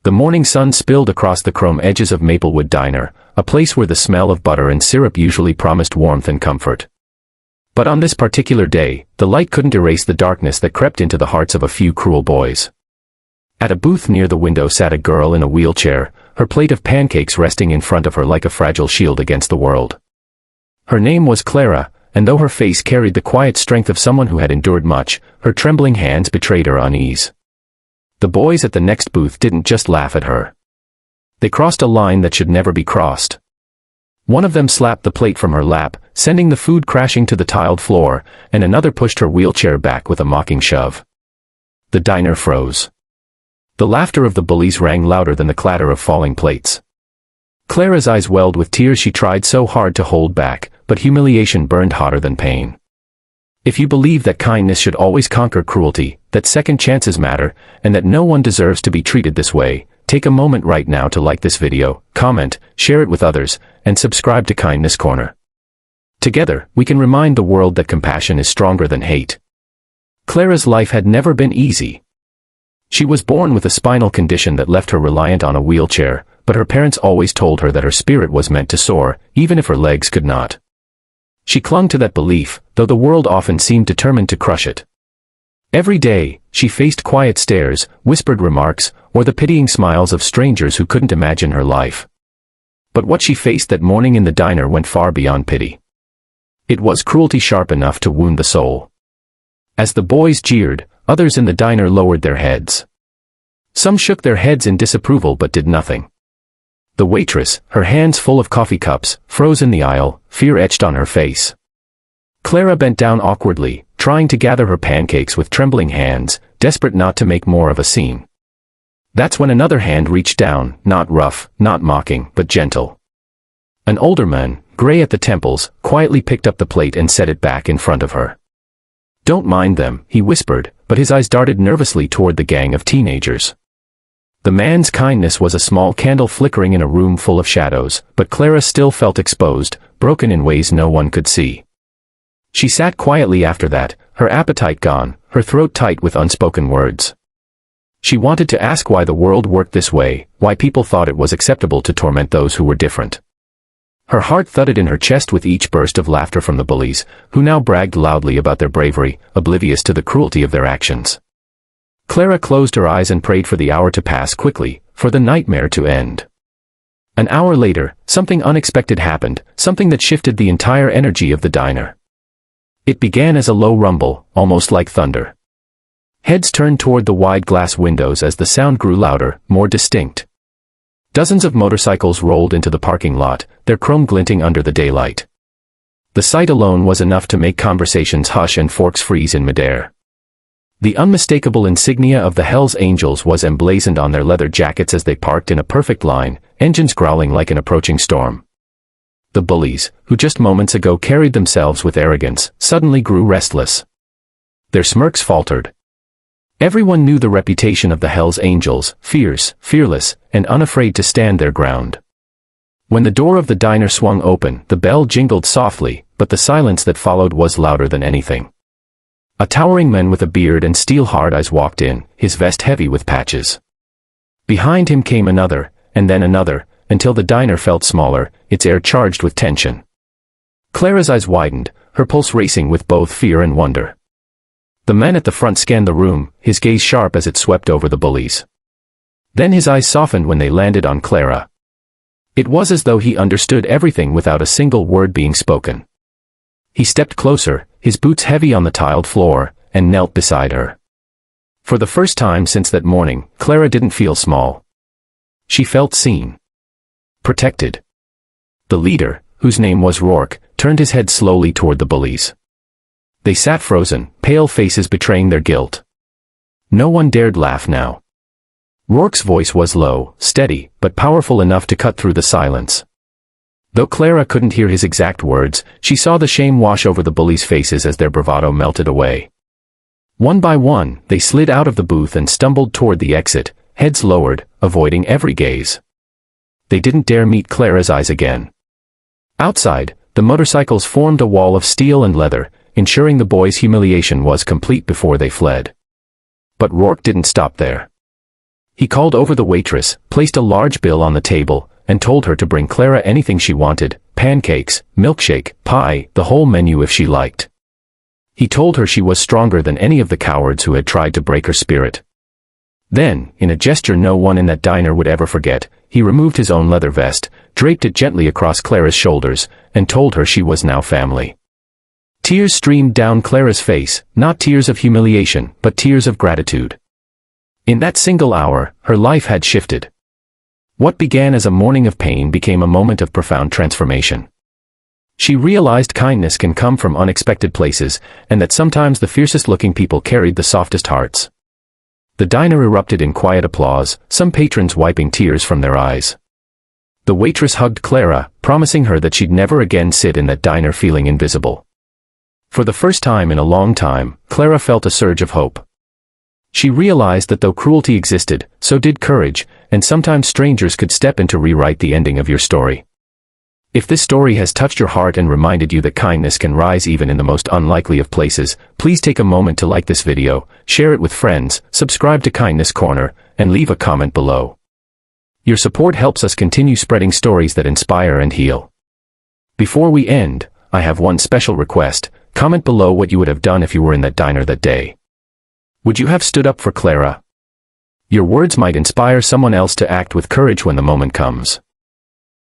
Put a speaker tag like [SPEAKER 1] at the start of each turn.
[SPEAKER 1] The morning sun spilled across the chrome edges of Maplewood Diner, a place where the smell of butter and syrup usually promised warmth and comfort. But on this particular day, the light couldn't erase the darkness that crept into the hearts of a few cruel boys. At a booth near the window sat a girl in a wheelchair, her plate of pancakes resting in front of her like a fragile shield against the world. Her name was Clara, and though her face carried the quiet strength of someone who had endured much, her trembling hands betrayed her unease. The boys at the next booth didn't just laugh at her. They crossed a line that should never be crossed. One of them slapped the plate from her lap, sending the food crashing to the tiled floor, and another pushed her wheelchair back with a mocking shove. The diner froze. The laughter of the bullies rang louder than the clatter of falling plates. Clara's eyes welled with tears she tried so hard to hold back, but humiliation burned hotter than pain. If you believe that kindness should always conquer cruelty, that second chances matter, and that no one deserves to be treated this way, take a moment right now to like this video, comment, share it with others, and subscribe to Kindness Corner. Together, we can remind the world that compassion is stronger than hate. Clara's life had never been easy. She was born with a spinal condition that left her reliant on a wheelchair, but her parents always told her that her spirit was meant to soar, even if her legs could not. She clung to that belief, though the world often seemed determined to crush it. Every day, she faced quiet stares, whispered remarks, or the pitying smiles of strangers who couldn't imagine her life. But what she faced that morning in the diner went far beyond pity. It was cruelty sharp enough to wound the soul. As the boys jeered, others in the diner lowered their heads. Some shook their heads in disapproval but did nothing. The waitress, her hands full of coffee cups, froze in the aisle, fear etched on her face. Clara bent down awkwardly, trying to gather her pancakes with trembling hands, desperate not to make more of a scene. That's when another hand reached down, not rough, not mocking, but gentle. An older man, gray at the temples, quietly picked up the plate and set it back in front of her. "Don't mind them," he whispered, but his eyes darted nervously toward the gang of teenagers. The man's kindness was a small candle flickering in a room full of shadows, but Clara still felt exposed, broken in ways no one could see. She sat quietly after that, her appetite gone, her throat tight with unspoken words. She wanted to ask why the world worked this way, why people thought it was acceptable to torment those who were different. Her heart thudded in her chest with each burst of laughter from the bullies, who now bragged loudly about their bravery, oblivious to the cruelty of their actions. Clara closed her eyes and prayed for the hour to pass quickly, for the nightmare to end. An hour later, something unexpected happened, something that shifted the entire energy of the diner. It began as a low rumble, almost like thunder. Heads turned toward the wide glass windows as the sound grew louder, more distinct. Dozens of motorcycles rolled into the parking lot, their chrome glinting under the daylight. The sight alone was enough to make conversations hush and forks freeze in midair. The unmistakable insignia of the Hells Angels was emblazoned on their leather jackets as they parked in a perfect line, engines growling like an approaching storm. The bullies, who just moments ago carried themselves with arrogance, suddenly grew restless. Their smirks faltered. Everyone knew the reputation of the Hells Angels, fierce, fearless, and unafraid to stand their ground. When the door of the diner swung open, the bell jingled softly, but the silence that followed was louder than anything. A towering man with a beard and steel-hard eyes walked in, his vest heavy with patches. Behind him came another, and then another, until the diner felt smaller, its air charged with tension. Clara's eyes widened, her pulse racing with both fear and wonder. The man at the front scanned the room, his gaze sharp as it swept over the bullies. Then his eyes softened when they landed on Clara. It was as though he understood everything without a single word being spoken. He stepped closer, his boots heavy on the tiled floor, and knelt beside her. For the first time since that morning, Clara didn't feel small. She felt seen. Protected. The leader, whose name was Rourke, turned his head slowly toward the bullies. They sat frozen, pale faces betraying their guilt. No one dared laugh now. Rourke's voice was low, steady, but powerful enough to cut through the silence. Though Clara couldn't hear his exact words, she saw the shame wash over the bullies' faces as their bravado melted away. One by one, they slid out of the booth and stumbled toward the exit, heads lowered, avoiding every gaze. They didn't dare meet Clara's eyes again. Outside, the motorcycles formed a wall of steel and leather, ensuring the boys' humiliation was complete before they fled. But Rourke didn't stop there. He called over the waitress, placed a large bill on the table, and told her to bring Clara anything she wanted, pancakes, milkshake, pie, the whole menu if she liked. He told her she was stronger than any of the cowards who had tried to break her spirit. Then, in a gesture no one in that diner would ever forget, he removed his own leather vest, draped it gently across Clara's shoulders, and told her she was now family. Tears streamed down Clara's face, not tears of humiliation, but tears of gratitude. In that single hour, her life had shifted. What began as a morning of pain became a moment of profound transformation. She realized kindness can come from unexpected places, and that sometimes the fiercest-looking people carried the softest hearts. The diner erupted in quiet applause, some patrons wiping tears from their eyes. The waitress hugged Clara, promising her that she'd never again sit in that diner feeling invisible. For the first time in a long time, Clara felt a surge of hope. She realized that though cruelty existed, so did courage, and sometimes strangers could step in to rewrite the ending of your story. If this story has touched your heart and reminded you that kindness can rise even in the most unlikely of places, please take a moment to like this video, share it with friends, subscribe to Kindness Corner, and leave a comment below. Your support helps us continue spreading stories that inspire and heal. Before we end, I have one special request. Comment below what you would have done if you were in that diner that day. Would you have stood up for Clara? Your words might inspire someone else to act with courage when the moment comes.